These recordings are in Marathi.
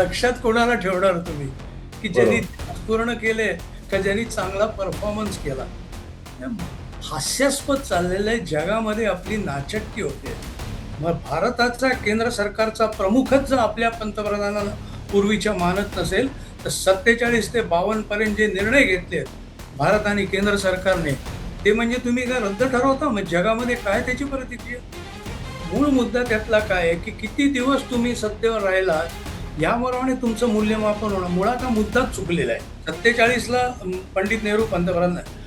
लक्षात कोणाला ठेवणार तुम्ही, की ज्यांनी बरोबर. पूर्ण केले का ज्यांनी चांगला परफॉर्मन्स केला. या हास्यास्पद चाललेल्या जगामध्ये आपली नाचक्की होते. मग भारताचा केंद्र सरकारचा प्रमुखच जर आपल्या पंतप्रधानांना पूर्वीच्या मानत नसेल, तर 47 ते 52 पर्यंत जे निर्णय घेतलेत भारत आणि केंद्र सरकारने, ते म्हणजे तुम्ही काय रद्द ठरवता? मग जगामध्ये काय त्याची प्रतिक्रिया? मूळ मुद्दा त्यातला काय आहे, की किती दिवस तुम्ही सत्तेवर राहिलात याप्रमाणे तुमचं मूल्यमापन होणं. मुळात हा मुद्दाच चुकलेला आहे. 47ला पंडित नेहरू पंतप्रधान आहे.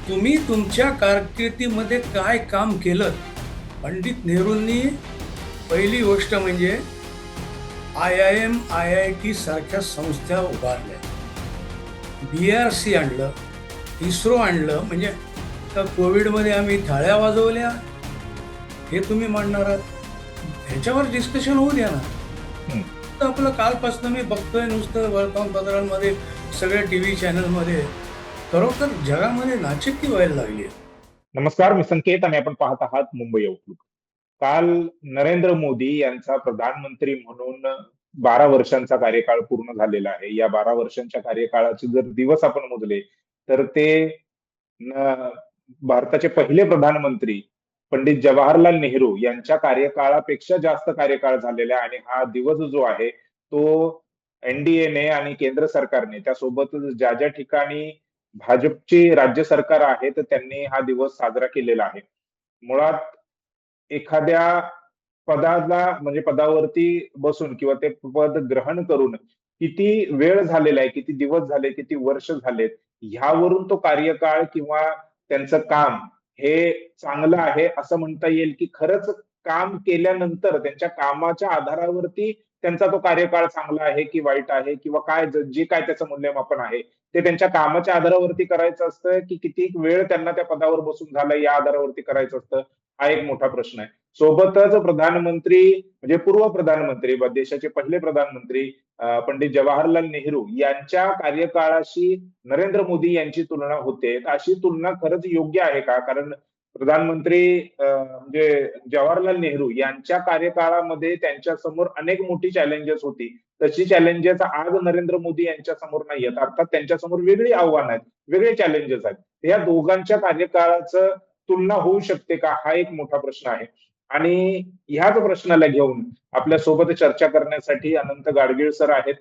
तुम्ही तुमच्या कारकिर्दीमध्ये काय काम केलं? पंडित नेहरूंनी पहिली गोष्ट म्हणजे IIM, IIT सारख्या संस्था उभारल्या. BRC आणलं, इस्रो आणलं. म्हणजे आता कोविडमध्ये आम्ही थाळ्या वाजवल्या, हे तुम्ही मांडणार आहात? ह्याच्यावर डिस्कशन होऊ द्या ना. हं. तर आपलं कालपासून मी बघतोय नुसतं वर्तमानपत्रांमध्ये, सगळ्या टीव्ही चॅनलमध्ये खरोखर जगामध्ये नाचक्की व्हायला लागली आहे. नमस्कार, मी संकेत आणि आपण पाहत आहात मुंबई आउटलुक. काल नरेंद्र मोदी यांचा प्रधानमंत्री म्हणून 12 वर्षांचा कार्यकाळ पूर्ण झालेला आहे. या 12 वर्षांच्या कार्यकाळाचे जर दिवस आपण मोजले, तर ते न भारताचे पहिले प्रधानमंत्री पंडित जवाहरलाल नेहरू यांच्या कार्यकाळापेक्षा जास्त कार्यकाळ झालेला आहे आणि हा दिवस जो आहे, तो एन-डी-एने आणि केंद्र सरकारने त्यासोबतच ज्या ठिकाणी भाजपची राज्य सरकार आहे, तर त्यांनी हा दिवस साजरा केलेला आहे. मुळात एखाद्या पदाला म्हणजे पदावरती बसून किंवा ते पद ग्रहण करून किती वेळ झालेला आहे, किती दिवस झाले, किती वर्ष झालेत, ह्यावरून तो कार्यकाळ किंवा त्यांचं काम हे चांगलं आहे असं म्हणता येईल, की खरंच काम केल्यानंतर त्यांच्या कामाच्या आधारावरती त्यांचा तो कार्यकाळ चांगला आहे की वाईट आहे किंवा काय जे काय त्याचं मूल्यमापन आहे, ते त्यांच्या कामाच्या आधारावरती करायचं असतं, की किती वेळ त्यांना त्या पदावर बसून झालं या आधारावरती करायचं असतं, हा एक मोठा प्रश्न आहे. सोबतच प्रधानमंत्री म्हणजे पूर्व प्रधानमंत्री देशाचे पहिले प्रधानमंत्री पंडित जवाहरलाल नेहरू यांच्या कार्यकाळाशी नरेंद्र मोदी यांची तुलना होते. तर अशी तुलना खरंच योग्य आहे का? कारण प्रधानमंत्री म्हणजे जवाहरलाल नेहरू यांच्या कार्यकाळामध्ये त्यांच्यासमोर अनेक मोठी चॅलेंजेस होती. तशी चॅलेंजेस आज नरेंद्र मोदी यांच्या समोर नाहीयेत. अर्थात त्यांच्यासमोर वेगळी आव्हानं आहेत, वेगळे चॅलेंजेस आहेत. या दोघांच्या कार्यकाळाचं तुलना होऊ शकते का? हा एक मोठा प्रश्न आहे. आणि ह्याच प्रश्नाला घेऊन आपल्या सोबत चर्चा करण्यासाठी अनंत गाडगीळ सर आहेत.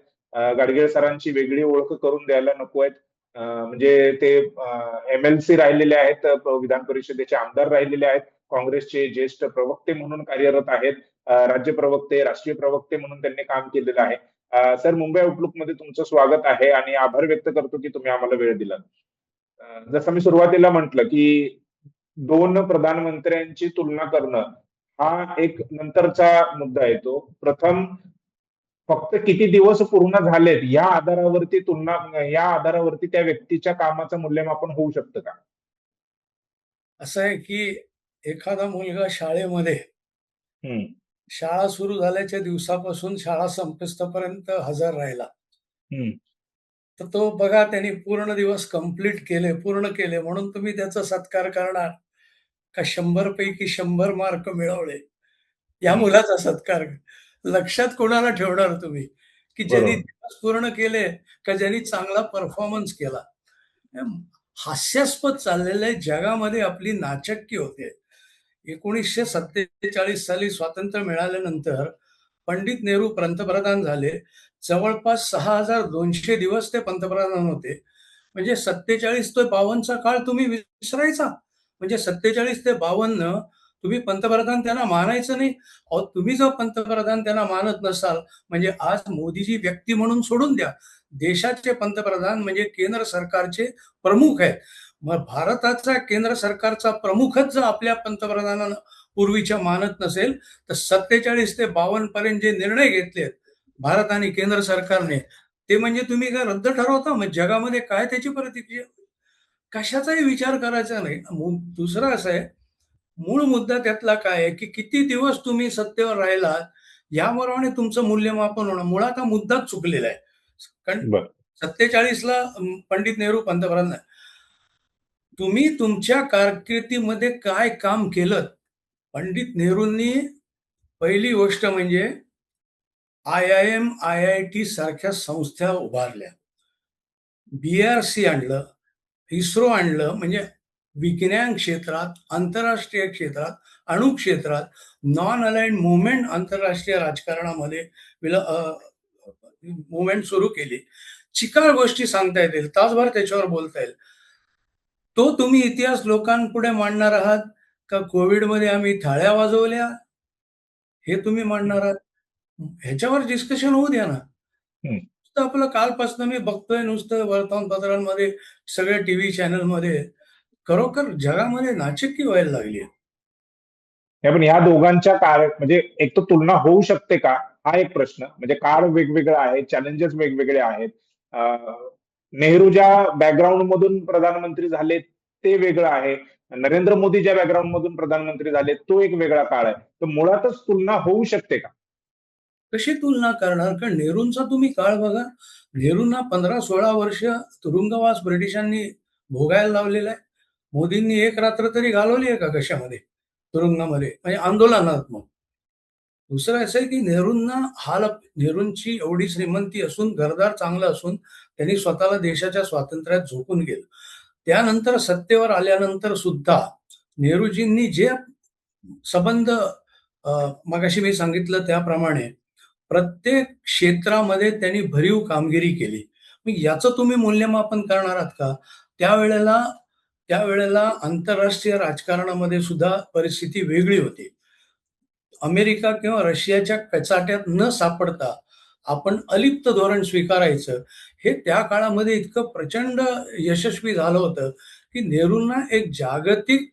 गाडगीळ सरांची वेगळी ओळख करून द्यायला नको आहेत. म्हणजे ते एम-एल-सी राहिलेले आहेत, विधान परिषदेचे आमदार राहिलेले आहेत, काँग्रेसचे ज्येष्ठ प्रवक्ते म्हणून कार्यरत आहेत, राज्य प्रवक्ते, राष्ट्रीय प्रवक्ते म्हणून त्यांनी काम केलेलं आहे. सर, मुंबई आउटलुकमध्ये तुमचं स्वागत आहे आणि आभार व्यक्त करतो की तुम्ही आम्हाला वेळ दिलात. जसं मी सुरुवातीला म्हटलं की 2 प्रधानमंत्र्यांची तुलना करणं हा एक नंतरचा मुद्दा येतो. प्रथम फक्त किती दिवस पूर्ण झालेत या आधारावरती त्या व्यक्तीच्या कामाचं मूल्यमापन होऊ शकतं का? असं आहे, की एखादा मुलगा शाळेमध्ये हं, शाळा सुरू झाल्याच्या दिवसापासून शाळा संपेस्तोपर्यंत हजर राहिला. हं. तर तो बघा त्यांनी पूर्ण दिवस कंप्लीट केले, पूर्ण केले म्हणून तुम्ही त्याचा सत्कार करणार का 100 पैकी 100 मार्क मिळवले, या हं. मुलाचा सत्कार? लक्षात कोणाला ठेवणार तुम्ही, की ज्यांनी बरोबर. दिवस पूर्ण केले का ज्यांनी चांगला परफॉर्मन्स केला. या हास्यास्पद चाललेल्या जगामध्ये आपली नाचक्की होते. 1947 साली स्वातंत्र्य मिळाल्यानंतर पंडित नेहरू पंतप्रधान झाले. जवळपास 6,200 दिवस ते पंतप्रधान होते. म्हणजे 47 ते 52चा काळ तुम्ही विसरायचा. म्हणजे 47 ते 52 तुम्ही पंतप्रधान त्यांना मानायचं नाही. अहो, तुम्ही जर पंतप्रधान त्यांना मानत नसाल, म्हणजे आज मोदीजी व्यक्ती म्हणून सोडून द्या. देशाचे पंतप्रधान म्हणजे केंद्र सरकारचे प्रमुख आहेत. मग भारताचा केंद्र सरकारचा प्रमुखच जर आपल्या पंतप्रधानांना पूर्वीच्या मानत नसेल, तर 47 ते 52 पर्यंत जे निर्णय घेतलेत भारत आणि केंद्र सरकारने, ते म्हणजे तुम्ही काय रद्द ठरवता? मग जगामध्ये काय त्याची प्रतिक्रिया? कशाचाही विचार करायचा नाही. दुसरं असं आहे, मूळ मुद्दा त्यातला काय आहे, की किती दिवस तुम्ही सत्तेवर राहिलात, याप्रमाणे तुमचं मूल्यमापन होणं. मुळात हा मुद्दाच चुकलेला आहे. कारण बरं. 47ला पंडित नेहरू पंतप्रधान आहे. तुम्ही तुमच्या कारकिर्दीमध्ये काय काम केलंत? पंडित नेहरूंनी पहिली गोष्ट म्हणजे IIM, IIT सारख्या संस्था उभारल्या. BRC आणलं, इस्रो आणलं, म्हणजे विज्ञान क्षेत्रात, आंतरराष्ट्रीय क्षेत्रात, अणु क्षेत्रात, नॉन अलाइन्ड मूव्हमेंट आंतरराष्ट्रीय राजकारणामध्ये मूव्हमेंट सुरू केली. चिकार गोष्टी सांगता येतील, तासभर त्याच्यावर बोलता येईल. तो तुम्ही इतिहास लोकांपुढे मांडणार आहात का कोविडमध्ये आम्ही थाळ्या वाजवल्या, हे तुम्ही मांडणार आहात? ह्याच्यावर डिस्कशन होऊ द्या ना. हं. नुसतं आपलं कालपासून मी बघतोय नुसतं वर्तमानपत्रांमध्ये, सगळ्या टीव्ही चॅनलमध्ये खरोखर जगामध्ये नाचक्की व्हायला लागली आहे. नाही, पण या दोघांच्या काळ म्हणजे एक तर तुलना होऊ शकते का? हा एक प्रश्न. म्हणजे काळ वेगवेगळा आहे, चॅलेंजेस वेगवेगळे आहेत. नेहरू ज्या बॅकग्राऊंड मधून प्रधानमंत्री झाले ते वेगळं आहे. नरेंद्र मोदी ज्या बॅकग्राऊंड मधून प्रधानमंत्री झाले तो एक वेगळा काळ आहे. तर मुळातच तुलना होऊ शकते का? कशी तुलना करणार? कारण नेहरूंचा तुम्ही काळ बघा. नेहरूंना 15-16 वर्ष तुरुंगवास ब्रिटिशांनी भोगायला लावलेला आहे. मोदींनी एक रात्र तरी घालवली आहे का कशामध्ये? तुरुंगामध्ये म्हणजे आंदोलनात्मक. दुसरं असं आहे की नेहरूंची एवढी श्रीमंती असून, घरदार चांगलं असून त्यांनी स्वतःला देशाच्या स्वातंत्र्यात झोकून गेलं. त्यानंतर सत्तेवर आल्यानंतर सुद्धा नेहरूजींनी जे संबंध मगाशी मी सांगितलं त्याप्रमाणे प्रत्येक क्षेत्रामध्ये त्यांनी भरीव कामगिरी केली. मग याचं तुम्ही मूल्यमापन करणार आहात का? त्यावेळेला त्यावेळेला आंतरराष्ट्रीय राजकारणामध्ये सुद्धा परिस्थिती वेगळी होती. अमेरिका किंवा रशियाच्या कचाट्यात न सापडता आपण अलिप्त धोरण स्वीकारायचं, हे त्या काळामध्ये इतकं प्रचंड यशस्वी झालं होतं, की नेहरूंना एक जागतिक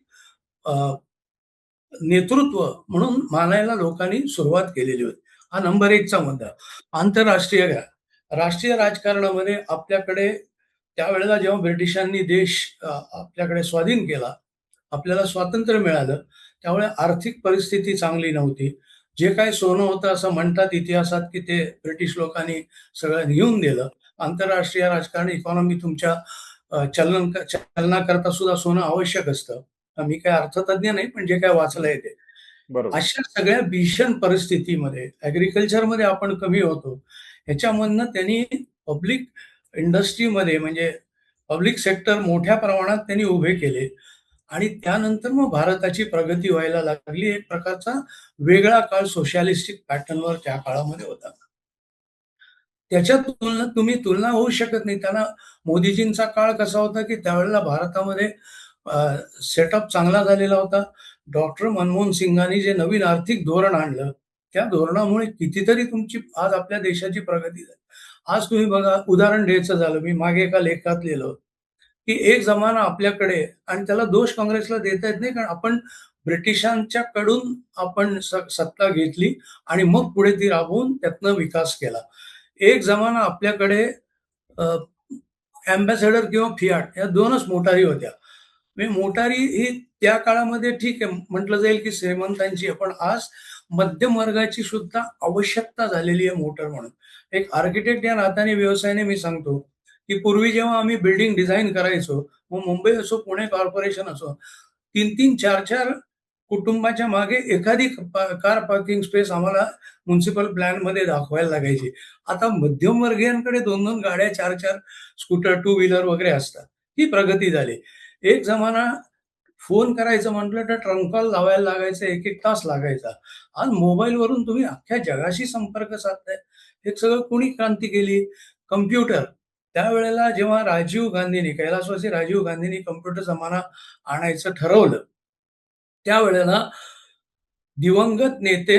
अ, नेतृत्व म्हणून मानायला लोकांनी सुरुवात केलेली होती. हा नंबर 1 चा मुद्दा. आंतरराष्ट्रीय घ्या. राष्ट्रीय राजकारणामध्ये आपल्याकडे त्यावेळेला जेव्हा ब्रिटिशांनी देश आपल्याकडे स्वाधीन केला, आपल्याला स्वातंत्र्य मिळालं, त्यामुळे आर्थिक परिस्थिती चांगली नव्हती. जे काही सोनं होतं असं म्हणतात इतिहासात, की ते ब्रिटिश लोकांनी सगळं घेऊन दिलं. आंतरराष्ट्रीय राजकारण इकॉनॉमी तुमच्या चलनाकरता सुद्धा सोनं आवश्यक असतं. मी काही अर्थतज्ञ नाही, पण जे काही वाचलंय ते. बरोबर. अशा सगळ्या भीषण परिस्थितीमध्ये ॲग्रीकल्चरमध्ये आपण कमी होतो. ह्याच्यामधनं त्यांनी पब्लिक इंडस्ट्रीमध्ये म्हणजे पब्लिक सेक्टर मोठ्या प्रमाणात त्यांनी उभे केले आणि त्यानंतर मग भारताची प्रगती व्हायला लागली. एक प्रकारचा वेगळा काळ सोशलिस्टिक पॅटर्नवर त्या काळामध्ये होता. त्याच्या तुलनेत तुम्ही तुलना होऊ शकत नाही. त्यांना मोदीजींचा काळ कसा होता, की त्यावेळेला भारतामध्ये सेटअप चांगला झालेला होता. डॉक्टर मनमोहन सिंगांनी जे नवीन आर्थिक धोरण आणलं, त्या धोरणामुळे कितीतरी तुमची आज आपल्या देशाची प्रगती झाली. आज तुम्ही बघा, उदाहरण द्यायचं झालं, मी मागे एका लेखात लिहिलं, की एक जमाना आपल्याकडे आणि त्याला दोष काँग्रेसला देता येत नाही, कारण आपण ब्रिटिशांच्याकडून आपण सत्ता घेतली आणि मग पुढे ती राबवून त्यातनं विकास केला. एक जमाना आपल्याकडे अ, अँबॅसेडर किंवा फियाट या 2च मोटारी होत्या. म्हणजे मोटारी ही त्या काळामध्ये ठीक आहे म्हटलं जाईल की श्रीमंतांची आहे, पण आज मध्यम वर्गाची सुद्धा आवश्यकता झालेली आहे मोटर म्हणून. एक आर्किटेक्ट या नात्याने व्यवसायाने मी सांगतो, की पूर्वी जेव्हा आम्ही बिल्डिंग डिझाइन करायचो, मग मुंबई असो, पुणे कॉर्पोरेशन असो, 3-3, 4-4 कुटुंबाच्या मागे एखादी कार पार्किंग स्पेस आम्हाला म्युनिसिपल प्लॅनमध्ये दाखवायला लागायची. आता मध्यमवर्गीयांकडे 2-2 गाड्या, 4-4 स्कूटर, टू व्हीलर वगैरे असतात. ही प्रगती झाली. एक जमाना फोन करायचं म्हटलं तर ट्रंक कॉल लावायला लागायचा, 1-1 तास लागायचा. आज मोबाईलवरून तुम्ही अख्ख्या जगाशी संपर्क साधताय. हे सगळं कोणी क्रांती केली? कॉम्प्युटर. त्यावेळेला जेव्हा कैलासवासी राजीव गांधींनी कॉम्प्युटर जमाना आणायचं ठरवलं, त्यावेळेला दिवंगत नेते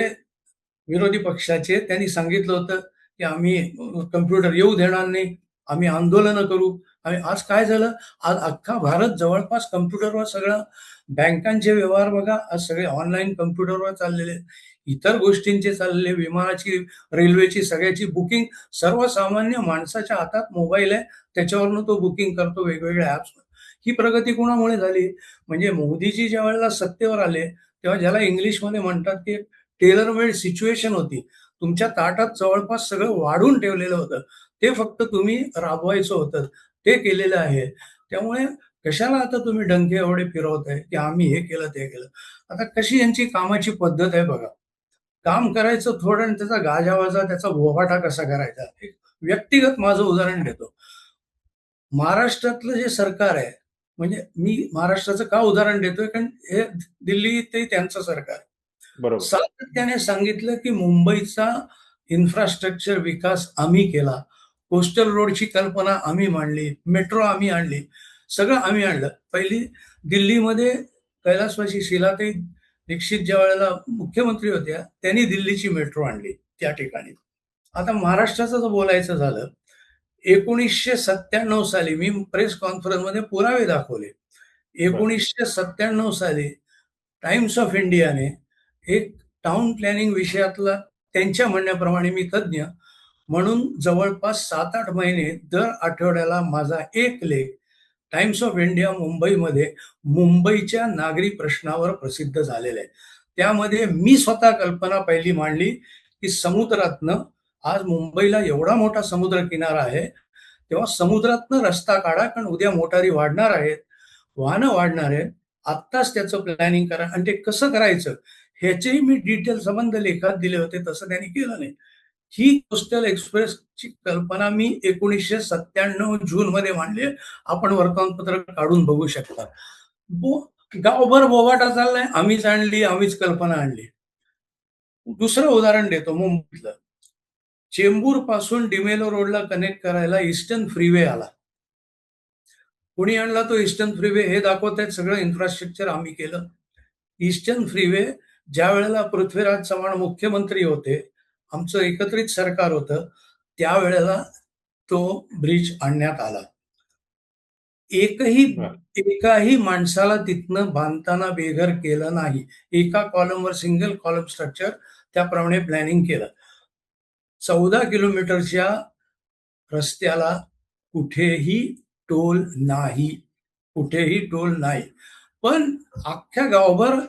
विरोधी पक्षाचे त्यांनी सांगितलं होतं, की आम्ही कॉम्प्युटर येऊ देणार नाही. आम्ही आंदोलनं करू. आणि आज काय झालं? आज अख्खा भारत जवळपास कॉम्प्युटरवर सगळं बँकांचे व्यवहार बघा, आज सगळे ऑनलाईन कॉम्प्युटरवर चाललेले आहेत. इतर गोष्टींचे चाललेले, विमानाची, रेल्वेची सगळ्याची बुकिंग सर्वसामान्य माणसाच्या हातात मोबाईल आहे. त्याच्यावरनं तो बुकिंग करतो वेगवेगळ्या ॲप्सवर. ही प्रगती कोणामुळे झाली? म्हणजे मोदीजी ज्यावेळेला सत्तेवर आले, तेव्हा ज्याला इंग्लिशमध्ये म्हणतात, की टेलर मेड सिच्युएशन होती. तुमच्या ताटात जवळपास सगळं वाढून ठेवलेलं होतं. ते फक्त तुम्ही राबवायचं होतं. ते केलेलं आहे. त्यामुळे कशाला आता तुम्ही डंके एवढे फिरवताय, की आम्ही हे केलं, ते केलं. आता कशी यांची कामाची पद्धत आहे बघा. काम करायचं थोडं आणि त्याचा गाजावाजा, त्याचा बोभाटा कसा करायचा. एक व्यक्तिगत माझं उदाहरण देतो. महाराष्ट्रातलं जे सरकार आहे, म्हणजे मी महाराष्ट्राचं का उदाहरण देतोय, कारण हे दिल्ली ते त्यांचं सरकार आहे. बरोबर. सातत्याने सांगितलं की मुंबईचा इन्फ्रास्ट्रक्चर विकास आम्ही केला. कोस्टल रोडची कल्पना आम्ही मांडली, मेट्रो आम्ही आणली, सगळं आम्ही आणलं. पहिली दिल्लीमध्ये कैलासवासी शीलाताई दीक्षित ज्या वेळेला मुख्यमंत्री होत्या, त्यांनी दिल्लीची मेट्रो आणली त्या ठिकाणी. आता महाराष्ट्राचं जर बोलायचं झालं, 1997 साली मी प्रेस कॉन्फरन्समध्ये पुरावे दाखवले. बरं. 1997 साली टाइम्स ऑफ इंडियाने एक टाउन प्लॅनिंग विषयातला, त्यांच्या म्हणण्याप्रमाणे मी तज्ज्ञ म्हणून, जवळपास 7-8 महिने दर आठवड्याला माझा एक लेख टाइम्स ऑफ इंडिया मुंबईमध्ये मुंबईच्या नागरी प्रश्नावर प्रसिद्ध झालेला आहे. त्यामध्ये मी स्वतः कल्पना पहिली मांडली की समुद्रातनं, आज मुंबईला एवढा मोठा समुद्र किनारा आहे, तेव्हा समुद्रातनं रस्ता काढा, कारण उद्या मोटारी वाढणार आहेत, वाहनं वाढणार आहेत. आत्ताच त्याचं प्लॅनिंग करा आणि ते कसं करायचं ह्याचेही मी डिटेल संबंध लेखात दिले होते. तसं त्यांनी केलं नाही. ही कोस्टल एक्सप्रेसची कल्पना मी 1997 जूनमध्ये मांडली. आपण वर्तमानपत्र काढून बघू शकता. गावभर बोबाटा चाललाय, आम्हीच आणली, आम्हीच कल्पना आणली. दुसरं उदाहरण देतो मुंबईतलं. चेंबूर पासून डिमेलो रोडला कनेक्ट करायला ईस्टर्न फ्रीवे आला. कोणी आणला तो ईस्टर्न फ्रीवे हे दाखवत आहेत. सगळं इन्फ्रास्ट्रक्चर आम्ही केलं. ईस्टर्न फ्रीवे ज्या वेळेला पृथ्वीराज चव्हाण मुख्यमंत्री होते, आमचं एकत्रित सरकार होतं, त्यावेळेला तो ब्रिज आणण्यात आला. एकही बरं. एकाही माणसाला तिथनं बांधताना बेघर केलं नाही. एका कॉलमवर सिंगल कॉलम स्ट्रक्चर त्याप्रमाणे प्लॅनिंग केलं. 14 किलोमीटरच्या रस्त्याला कुठेही टोल नाही. कुठेही टोल नाही. पण अख्ख्या गावभर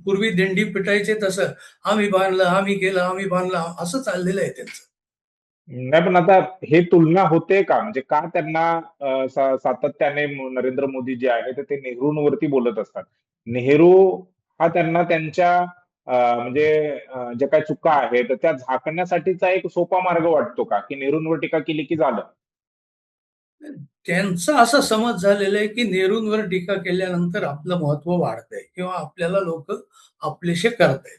पूर्वी दिंडी पिटायचे तसं, आम्ही बांधलं, आम्ही केलं, आम्ही बांधलं, असं चाललेलं आहे त्यांचं. नाही, पण आता हे तुलना होते का? म्हणजे का त्यांना सातत्याने नरेंद्र मोदी जे आहेत ते नेहरूंवरती बोलत असतात. नेहरू हा त्यांना त्यांच्या म्हणजे ज्या काही चुका आहेत त्या झाकण्यासाठीचा एक सोपा मार्ग वाटतो का? की नेहरूंवर टीका केली की झालं? त्यांचा असा समज झालेला आहे की नेहरूंवर टीका केल्यानंतर आपलं महत्व वाढतंय किंवा आपल्याला लोक आपलेसे करतायत.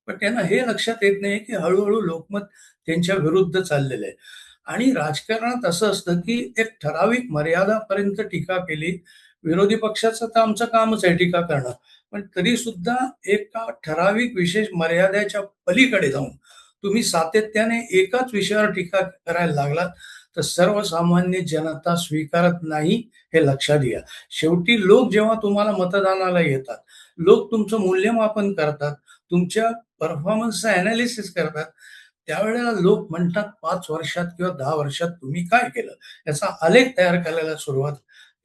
पण त्यांना हे लक्षात येत नाही की हळूहळू लोकमत त्यांच्या विरुद्ध चाललेलं आहे. आणि राजकारणात असं असतं की एक ठराविक मर्यादापर्यंत टीका केली. विरोधी पक्षाचं तर आमचं कामच आहे टीका करणं. पण तरी सुद्धा एका ठराविक विशेष मर्यादेच्या पलीकडे जाऊन तुम्ही सातत्याने एकाच विषयावर टीका करायला लागलात, तर सर्वसामान्य जनता स्वीकारत नाही, हे लक्षात घ्या. शेवटी लोक जेव्हा तुम्हाला मतदानाला येतात, लोक तुमचं मूल्यमापन करतात, तुमच्या परफॉर्मन्सचं अनालिसिस करतात, त्यावेळेला लोक म्हणतात 5 वर्षात किंवा 10 वर्षात तुम्ही काय केलं? याचा आलेख तयार करायला सुरुवात.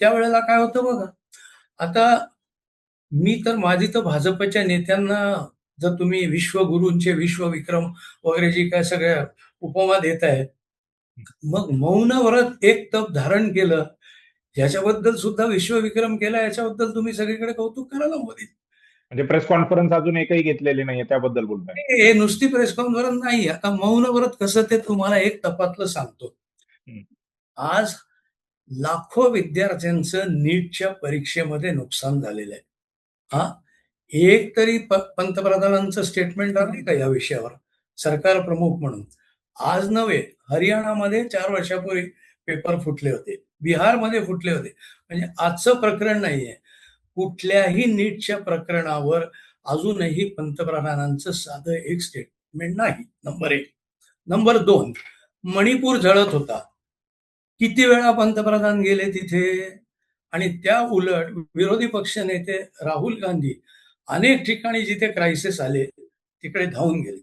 त्यावेळेला काय होतं बघा. आता मी तर, माझी तर भाजपच्या नेत्यांना, जर तुम्ही विश्वगुरूंचे विश्वविक्रम वगैरे जी काय सगळ्या उपमा देताय, मग मौन व्रत एक तप धारण केलं, याच्याबद्दल सुद्धा विश्वविक्रम केला, याच्याबद्दल तुम्ही सगळीकडे कौतुक करा ना मोदी. म्हणजे प्रेस कॉन्फरन्स अजून एकही घेतलेली नाहीये त्याबद्दल बोलताय? हे नुसती प्रेस कॉन्फरन्स नाही. आता मौन व्रत कसं ते तुम्हाला एक तपातलं सांगतो. हं. आज लाखो विद्यार्थ्यांचं नीटच्या परीक्षेमध्ये नुकसान झालेलं आहे. हा, एक तरी पंतप्रधानांचं स्टेटमेंट आलं का या विषयावर, सरकार प्रमुख म्हणून? आज नव्हे, हरियाणामध्ये 4 वर्षापूर्वी पेपर फुटले होते, बिहारमध्ये फुटले होते. म्हणजे आजचं प्रकरण नाहीये. कुठल्याही नीटच्या प्रकरणावर अजूनही पंतप्रधानांचं साधं एक स्टेटमेंट नाही. नंबर 1. नंबर 2, मणिपूर जळत होता. किती वेळा पंतप्रधान गेले तिथे? आणि त्या उलट विरोधी पक्षनेते राहुल गांधी अनेक ठिकाणी जिथे क्रायसिस आले तिकडे धावून गेले.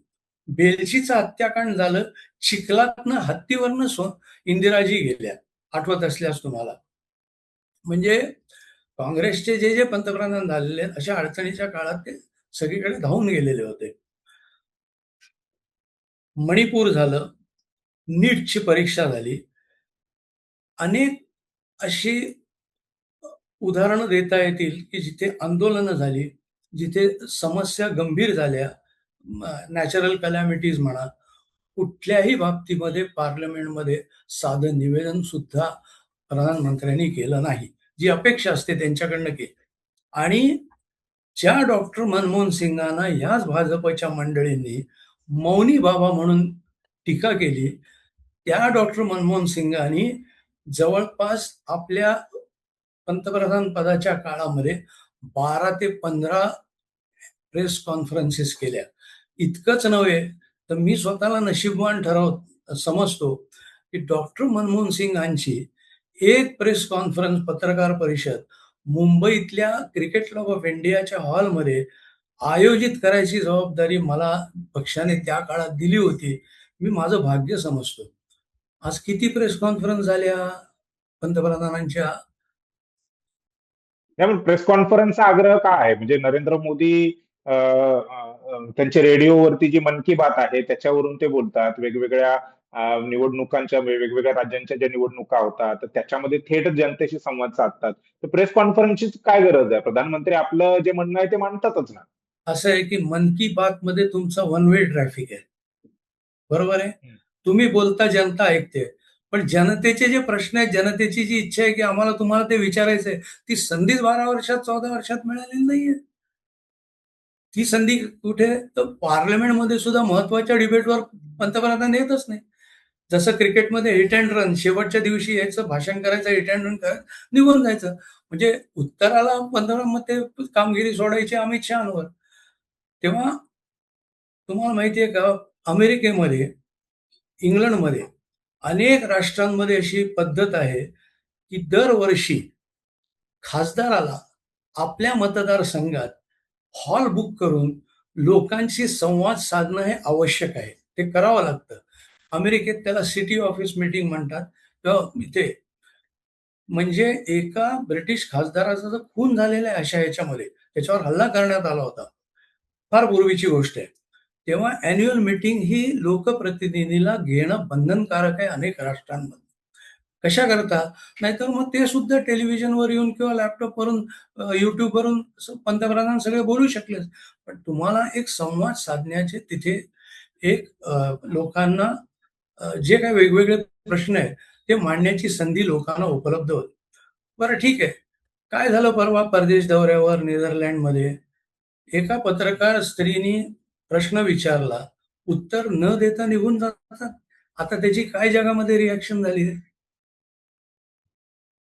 बेलशीचं हत्याकांड झालं, चिखलातनं हत्तीवरनं इंदिराजी गेल्या, आठवत असल्यास तुम्हाला. म्हणजे काँग्रेसचे जे जे पंतप्रधान झालेले आहेत, अशा अडचणीच्या काळात ते सगळीकडे धावून गेलेले होते. मणिपूर झालं, नीटची परीक्षा झाली. अनेक अशी उदाहरणं देता येतील की जिथे आंदोलनं झाली, जिथे समस्या गंभीर झाल्या, नॅचरल कलॅमिटीज म्हणा, कुठल्याही बाबतीमध्ये पार्लमेंटमध्ये साधं निवेदन सुद्धा प्रधानमंत्र्यांनी केलं नाही. जी अपेक्षा असते त्यांच्याकडनं केली. आणि ज्या डॉक्टर मनमोहन सिंगांना याच भाजपच्या मंडळींनी मौनी बाबा म्हणून टीका केली, त्या डॉक्टर मनमोहन सिंगांनी जवळपास आपल्या पंतप्रधान पदाच्या काळामध्ये 12 ते 15 प्रेस कॉन्फरन्सेस केल्या. इतकंच नव्हे, तर मी स्वतःला नशीबवान समजतो, की डॉक्टर मनमोहन सिंगांची एक प्रेस कॉन्फरन्स, पत्रकार परिषद मुंबईतल्या क्रिकेट क्लब ऑफ इंडियाच्या हॉलमध्ये आयोजित करायची जबाबदारी मला पक्षाने त्या काळात दिली होती. मी माझं भाग्य समजतो. आज किती प्रेस कॉन्फरन्स झाल्या पंतप्रधानांच्या? नाही, पण प्रेस कॉन्फरन्सचा आग्रह का आहे? म्हणजे नरेंद्र मोदी त्यांच्या रेडिओवरती जी मन की बात आहे त्याच्यावरून ते बोलतात. वेगवेगळ्या निवडणुकांच्या वेगवेगळ्या राज्यांच्या ज्या निवडणुका होतात तर त्याच्यामध्ये थेट जनतेशी संवाद साधतात. तर प्रेस कॉन्फरन्सची काय गरज आहे? प्रधानमंत्री आपलं जे म्हणणं आहे ते मांडतातच ना. असं आहे की मन की बात मध्ये तुमचा वन वे ट्रॅफिक आहे. बरोबर आहे. हम्म. तुम्ही बोलता, जनता ऐकते. पण जनतेचे जे प्रश्न आहेत, जनतेची जी इच्छा आहे की आम्हाला तुम्हाला ते विचारायचंय, ती संधीच 12 वर्षात 14 वर्षात मिळालेली नाहीये. ती संधी कुठे? तर पार्लमेंटमध्ये सुद्धा महत्वाच्या डिबेटवर पंतप्रधान येतच नाही. जसं क्रिकेटमध्ये हिट अँड रन, शेवटच्या दिवशी यायचं, भाषण करायचं, हिट अँड रन करायचं, निघून जायचं. म्हणजे उत्तराला पंतप्रधान मग ते कामगिरी सोडायची अमित शहांवर. तेव्हा तुम्हाला माहिती आहे का, अमेरिकेमध्ये, इंग्लंडमध्ये, अनेक राष्ट्रांमध्ये अशी पद्धत आहे, की दरवर्षी खासदाराला आपल्या मतदारसंघात हॉल बुक करून लोकांशी संवाद साधणं हे आवश्यक आहे. ते करावं लागतं. अमेरिकेत त्याला सिटी ऑफिस मीटिंग म्हणतात. तर इथे म्हणजे एका ब्रिटिश खासदाराचा जो खून झालेला आहे अशा ह्याच्यामध्ये, त्याच्यावर हल्ला करण्यात आला होता. फार पूर्वीची गोष्ट आहे. तेव्हा अॅन्युअल मीटिंग ही लोकप्रतिनिधीला घेणं बंधनकारक आहे अनेक राष्ट्रांमध्ये. कशाकरता? नाहीतर मग ते सुद्धा टेलिव्हिजनवर येऊन किंवा लॅपटॉपवरून, YouTubeवरून पंतप्रधान सगळे बोलू शकले. पण तुम्हाला एक संवाद साधण्याचे तिथे एक लोकांना जे काही वेगवेगळे प्रश्न आहेत, ते मांडण्याची संधी लोकांना उपलब्ध होते. बरं ठीक आहे. काय झालं परवा परदेश दौऱ्यावर नेदरलँडमध्ये? एका पत्रकार स्त्रीनी प्रश्न विचारला, उत्तर न देता निघून जातात. आता त्याची काय जगामध्ये रिएक्शन झाली?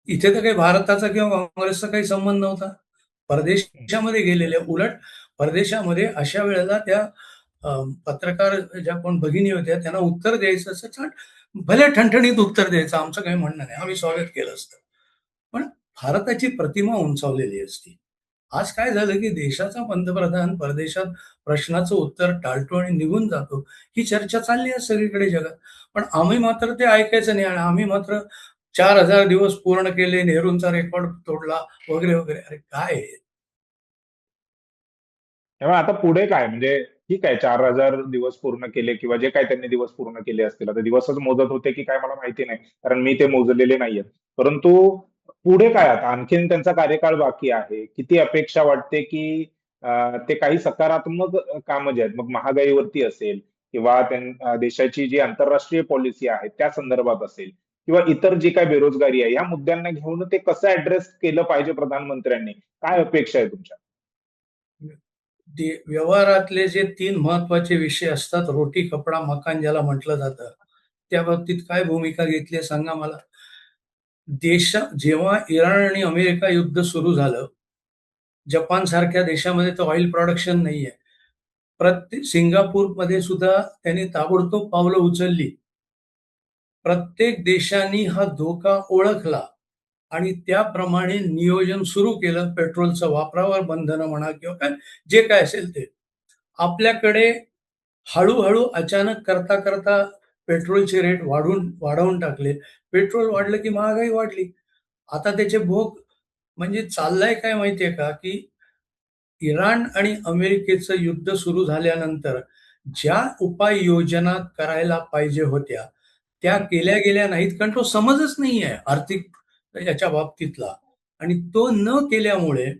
इथे तर काही भारताचा किंवा काँग्रेसचा काही संबंध नव्हता. परदेशामध्ये गेलेले, उलट परदेशामध्ये अशा वेळेला त्या पत्रकार ज्या कोण भगिनी होत्या त्यांना उत्तर द्यायचं असं छान, भले ठणठणीत उत्तर द्यायचं, आमचं काही म्हणणं नाही, आम्ही स्वागत केलं असतं. पण भारताची प्रतिमा उंचावलेली असती. आज काय झालं की देशाचा पंतप्रधान परदेशात प्रश्नाचं उत्तर टाळतो आणि निघून जातो. ही चर्चा चालली आहे सगळीकडे जगात. पण आम्ही मात्र ते ऐकायचं नाही आणि आम्ही मात्र 4,000 दिवस पूर्ण केले, नेहरूंचा रेकॉर्ड तोडला वगैरे, वगैरे. अरे काय आहे? तेव्हा आता पुढे काय? म्हणजे ठीक आहे, 4,000 दिवस पूर्ण केले किंवा जे काही त्यांनी दिवस पूर्ण केले असतील. आता दिवसच मोजत होते की काय मला माहिती नाही, कारण मी ते मोजलेले नाहीयेत. परंतु पुढे काय आता? आणखीन त्यांचा कार्यकाळ बाकी आहे. किती अपेक्षा वाटते की ते काही सकारात्मक कामं जे आहेत, मग महागाईवरती असेल किंवा देशाची जी आंतरराष्ट्रीय पॉलिसी आहे त्या संदर्भात असेल किंवा इतर जी काही बेरोजगारी आहे, या मुद्द्यांना घेऊन ते कसं ऍड्रेस केलं पाहिजे प्रधानमंत्र्यांनी? काय अपेक्षा आहे तुमच्या? व्यवहारातले जे 3 महत्वाचे विषय असतात, रोटी, कपडा, मकान ज्याला म्हटलं जातं, त्या बाबतीत काय भूमिका घेतली आहे सांगा मला? जेव्हा इराण आणि अमेरिका युद्ध सुरू झालं, जपानसारख्या देशामध्ये तर ऑइल प्रोडक्शन नाहीये. सिंगापूरमध्ये सुद्धा त्यांनी ताबडतोब पावलं उचलली. प्रत्येक देशाने हा धोका ओळखला आणि त्याप्रमाणे नियोजन सुरू केलं. पेट्रोलचं वापरावर बंधनं म्हणा किंवा काय, जे काय असेल ते. आपल्याकडे हळू-हळू अचानक करता पेट्रोलचे रेट वाढवून टाकले. पेट्रोल वाढलं की महागाई वाढली. आता त्याचे भोग म्हणजे चाललंय काय माहितीये का, की इराण आणि अमेरिकेचं युद्ध सुरू झाल्यानंतर ज्या उपाययोजना करायला पाहिजे होत्या, त्या केल्या गेल्या नाहीत. कारण तो समजच नाहीये आर्थिक याच्या बाबतीतला आणि तो न केल्यामुळे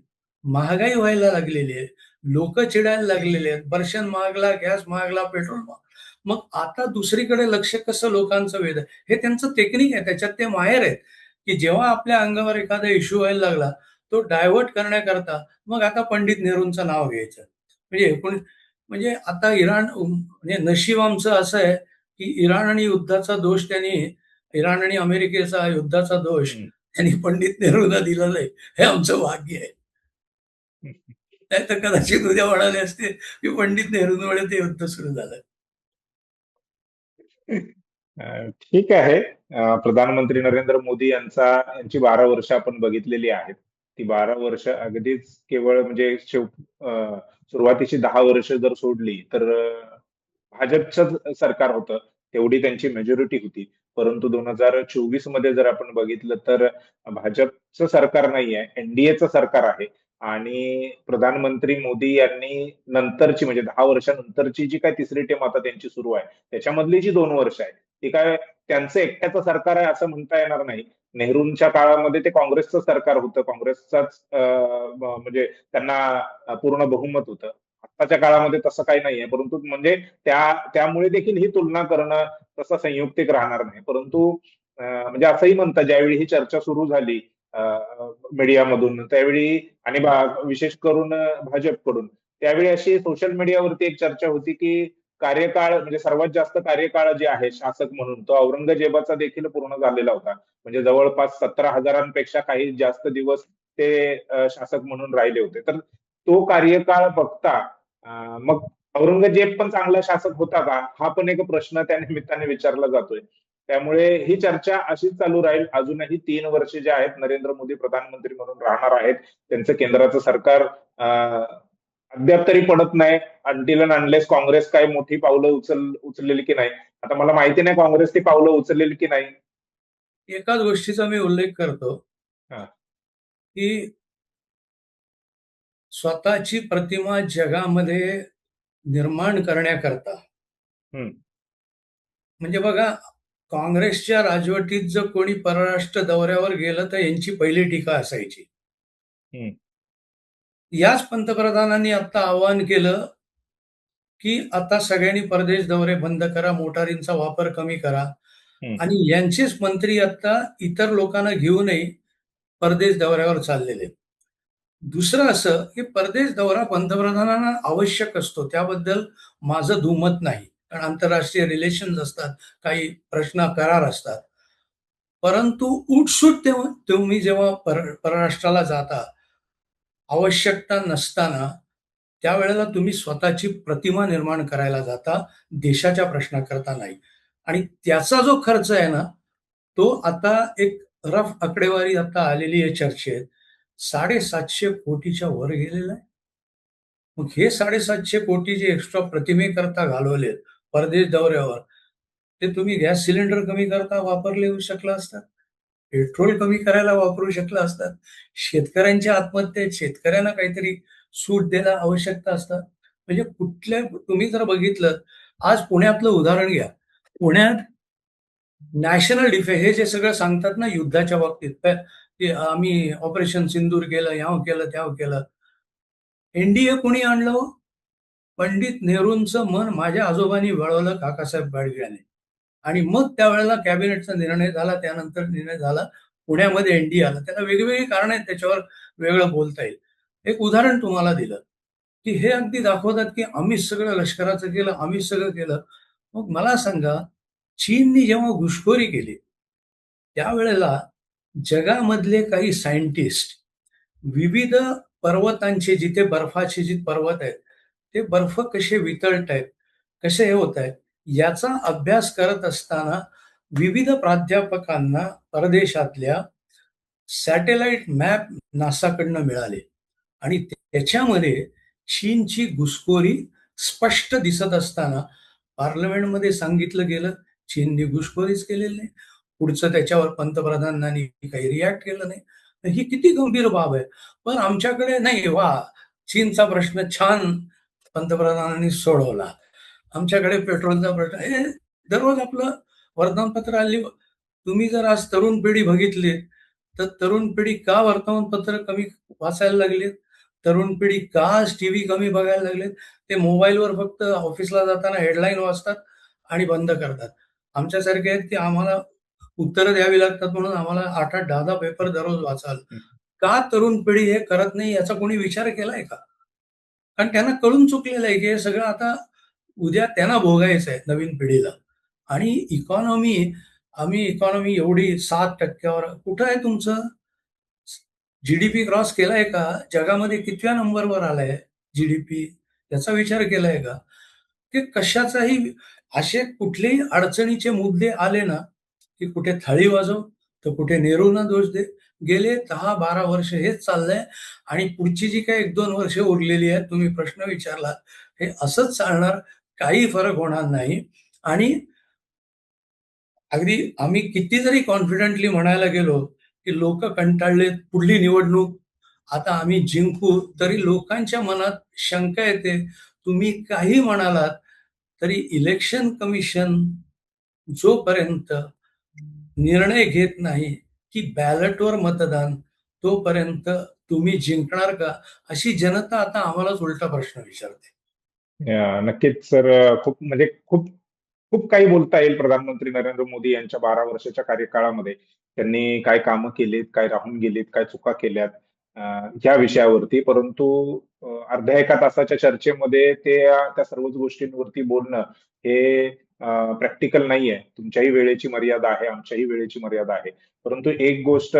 महागाई व्हायला लागलेली आहे. लोक चिडायला लागलेले आहेत. बर्शन महागला, गॅस महागला, पेट्रोल महाग. मग आता दुसरीकडे लक्ष कसं लोकांचं वेध आहे. हे त्यांचं टेक्निक आहे. त्याच्यात ते माहेर आहेत, की जेव्हा आपल्या अंगावर एखादा इश्यू व्हायला लागला, तो डायव्हर्ट करण्याकरता मग आता पंडित नेहरूंचं नाव घ्यायचं. म्हणजे म्हणजे आता म्हणजे नशीब आमचं असं आहे, की इराण आणि युद्धाचा दोष इराण आणि अमेरिकेचा युद्धाचा दोष हं. त्यांनी पंडित नेहरूंना दिलेला आहे. हे आमचं भाग्य आहे. नाहीतर कदाचित उद्या म्हणाले असते, की पंडित नेहरूंमुळे ते युद्ध सुरू झालं. ठीक आहे. प्रधानमंत्री नरेंद्र मोदी यांची 12 वर्ष आपण बघितलेली आहेत. ती 12 वर्ष अगदीच केवळ म्हणजे सुरुवातीची 10 वर्ष जर सोडली तर भाजपचं सरकार होतं. तेवढी त्यांची मेजॉरिटी होती. परंतु 2024 मध्ये जर आपण बघितलं तर भाजपचं सरकार नाहीये, एनडीएचं सरकार आहे. आणि प्रधानमंत्री मोदी यांनी नंतरची म्हणजे 10 वर्षानंतरची जी काही तिसरी टीम आता त्यांची सुरू आहे, त्याच्यामधली जी 2 वर्ष आहेत, ती काय त्यांचं एकट्याचं सरकार आहे असं म्हणता येणार नाही. नेहरूंच्या काळामध्ये ते काँग्रेसचं सरकार होतं. काँग्रेसचाच म्हणजे त्यांना पूर्ण बहुमत होतं. आत्ताच्या काळामध्ये तसं काही नाहीये. परंतु म्हणजे त्यामुळे देखील ही तुलना करणं तसं संयुक्तिक राहणार नाही. परंतु म्हणजे असंही म्हणतात ज्यावेळी ही चर्चा सुरू झाली मीडियामधून त्यावेळी आणि विशेष करून भाजपकडून त्यावेळी अशी सोशल मीडियावरती एक चर्चा होती की कार्यकाळ म्हणजे सर्वात जास्त कार्यकाळ जे आहे शासक म्हणून तो औरंगजेबाचा देखील पूर्ण झालेला होता. म्हणजे जवळपास 17,000पेक्षा काही जास्त दिवस ते शासक म्हणून राहिले होते. तर तो कार्यकाळ बघता मग औरंगजेब पण चांगला शासक होता का? हा पण एक प्रश्न त्या निमित्ताने विचारला जातोय. त्यामुळे ही चर्चा अशीच चालू राहील. अजूनही 3 वर्ष जे आहेत नरेंद्र मोदी प्रधानमंत्री म्हणून राहणार आहेत. त्यांचं केंद्राचं सरकार अद्याप तरी पडत नाही. अंटिल अँड अनलेस काँग्रेस काही मोठी पावलं उचललेली की नाही. आता मला माहिती नाही काँग्रेस ती पावलं उचललेली की नाही. एकाच गोष्टीचा मी उल्लेख करतो, हां. की स्वतःची प्रतिमा जगामध्ये निर्माण करण्याकरता हं, म्हणजे बघा, काँग्रेसच्या राजवटीत जर कोणी परराष्ट्र दौऱ्यावर गेलं तर यांची पहिली टीका असायची. हं, याच पंतप्रधानांनी आता आवाहन केलं, की आता सगळ्यांनी परदेश दौरे बंद करा, मोटारींचा वापर कमी करा हं, आणि यांचेच मंत्री आता इतर लोकांना घेऊनही परदेश दौऱ्यावर चाललेले आहेत. दुसरं असं, की परदेश दौरा पंतप्रधानांना आवश्यक असतो. त्याबद्दल माझं दुमत नाही. कारण आंतरराष्ट्रीय रिलेशन्स असतात, काही प्रश्न, करार असतात. परंतु उठसूट तेव्हा तुम्ही जेव्हा परराष्ट्राला जाता, आवश्यकता नसताना, त्यावेळेला तुम्ही स्वतःची प्रतिमा निर्माण करायला जाता, देशाच्या प्रश्नाकरता नाही. आणि त्याचा जो खर्च आहे ना, तो आता एक रफ आकडेवारी आता आलेली आहे चर्चेत, 750 कोटीच्या वर गेलेला आहे. मग हे 750 कोटी जे एक्स्ट्रा प्रतिमेकरता घालवलेत परदेश दौऱ्यावर, ते तुम्ही गॅस सिलेंडर कमी करता वापरले येऊ शकला असतात. पेट्रोल कमी करायला वापरू शकला असतात. शेतकऱ्यांच्या आत्महत्या आहेत, शेतकऱ्यांना काहीतरी सूट द्यायला आवश्यकता असतात. म्हणजे तुम्ही जर बघितलं, आज पुण्यातलं उदाहरण घ्या. पुण्यात नॅशनल डिफेन्स हे जे सगळं सांगतात ना युद्धाच्या बाबतीत, की आम्ही ऑपरेशन सिंदूर केलं, ह्याव केलं, त्याव केलं. एनडीए कोणी आणलं हो? पंडित नेहरूंचं मन माझ्या आजोबांनी वळवलं काकासाहेब बाळगे आणि मग त्यावेळेला कॅबिनेटचा निर्णय झाला. त्यानंतर निर्णय झाला. पुण्यामध्ये एनडीए आलं. त्याला वेगवेगळी कारणं आहेत. त्याच्यावर वेगळं बोलता येईल. एक उदाहरण तुम्हाला दिलं, की हे अगदी दाखवतात, की आम्हीच सगळं लष्कराचं केलं, आम्हीच सगळं केलं. मग मला सांगा, चीननी जेव्हा घुसखोरी केली, त्यावेळेला जगामधले काही सायंटिस्ट विविध पर्वतांचे जिथे बर्फाचे जे पर्वत आहेत, ते बर्फ कसे वितळतायत, कसे हे होत आहेत, याचा अभ्यास करत असताना विविध प्राध्यापकांना परदेशातल्या सॅटेलाइट मॅप नासाकडनं मिळाले आणि त्याच्यामध्ये चीनची घुसखोरी स्पष्ट दिसत असताना पार्लमेंटमध्ये सांगितलं गेलं, चीनने घुसखोरीच केलेली नाही. पुढचं त्याच्यावर पंतप्रधानांनी काही रिॲक्ट केलं नाही. तर ही किती गंभीर बाब आहे. पण आमच्याकडे नाही, वा, चीनचा प्रश्न छान पंतप्रधानांनी सोडवला. आमच्याकडे पेट्रोलचा प्रश्न हे दररोज आपलं वर्तमानपत्र हल्ली तुम्ही जर आज तरुण पिढी बघितली, तर तरुण पिढी का वर्तमानपत्र कमी वाचायला लागली? तरुण पिढी का आज टीव्ही कमी बघायला लागलेत? ते मोबाईलवर फक्त ऑफिसला जाताना हेडलाईन वाचतात आणि बंद करतात. आमच्यासारखे आहेत की आम्हाला उत्तरं द्यावी लागतात म्हणून आम्हाला 8-8, 10-10 पेपर दररोज वाचाल. का तरुण पिढी हे करत नाही याचा कोणी विचार केलाय का? कारण त्यांना कळून चुकलेलं आहे की हे सगळं आता उद्या त्यांना भोगायचं आहे नवीन पिढीला. आणि आम्ही इकॉनॉमी एवढी 7% वर कुठं आहे तुमचं? जीडीपी क्रॉस केलाय का? जगामध्ये कितव्या नंबरवर आलाय जीडीपी? याचा विचार केलाय का? की कशाचाही असे कुठलेही अडचणीचे मुद्दे आले ना, की कुठे थाळी वाजव, तर कुठे नेहरूंना दोष दे. गेले 10-12 वर्ष हेच चाललंय आणि पुढची जी काही 1-2 वर्ष उरलेली आहेत, तुम्ही प्रश्न विचारलात, हे असंच चालणार, काही फरक होणार नाही. आणि अगदी आम्ही किती जरी कॉन्फिडेंटली म्हणायला गेलो, की लोकं कंटाळलेत, पुढली निवडणूक आता आम्ही जिंकू, तरी लोकांच्या मनात शंका येते. तुम्ही काही म्हणालात, तरी इलेक्शन कमिशन जोपर्यंत निर्णय घेत नाही, की बॅलटवर मतदान, तोपर्यंत तुम्ही जिंकणार का? अशी जनता आता आम्हालाच उलटा प्रश्न विचारते. नक्कीच सर. खूप म्हणजे खूप खूप काही बोलता येईल प्रधानमंत्री नरेंद्र मोदी यांच्या 12 वर्षाच्या कार्यकाळामध्ये. त्यांनी काय कामं केलीत, काय राहून गेलीत, काय चुका केल्यात, अ, ह्या विषयावरती. परंतु अर्ध्या एका तासाच्या चर्चेमध्ये त्या सर्वच गोष्टींवरती बोलणं हे प्रॅक्टिकल नाहीये. तुमच्याही वेळेची मर्यादा आहे, आमच्याही वेळेची मर्यादा आहे. परंतु एक गोष्ट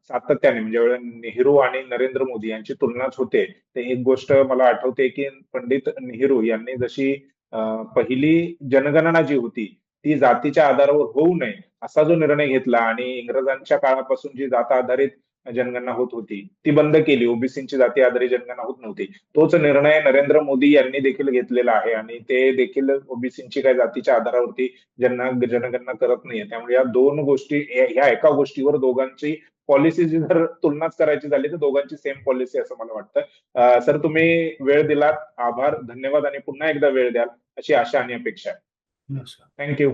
सातत्याने म्हणजे ज्यावेळेला नेहरू आणि नरेंद्र मोदी यांची तुलनाच होते, तर एक गोष्ट मला आठवते की पंडित नेहरू यांनी जशी अ, पहिली जनगणना जी होती ती जातीच्या आधारावर होऊ नये असा जो निर्णय घेतला आणि इंग्रजांच्या काळापासून जी जात आधारित जनगणना होत होती ती बंद केली, ओबीसींची जाती आधारित जनगणना होत नव्हती. तोच निर्णय नरेंद्र मोदी यांनी देखील घेतलेला आहे आणि ते देखील ओबीसींची काही जातीच्या आधारावरती जनगणना करत नाहीये. त्यामुळे या दोन गोष्टी ह्या एका गोष्टीवर दोघांची पॉलिसी जर तुलनाच करायची झाली तर दोघांची सेम पॉलिसी असं मला वाटतं. सर, तुम्ही वेळ दिलात, आभार, धन्यवाद आणि पुन्हा एकदा वेळ द्याल अशी आशा आणि अपेक्षा आहे. नमस्कार. थँक्यू.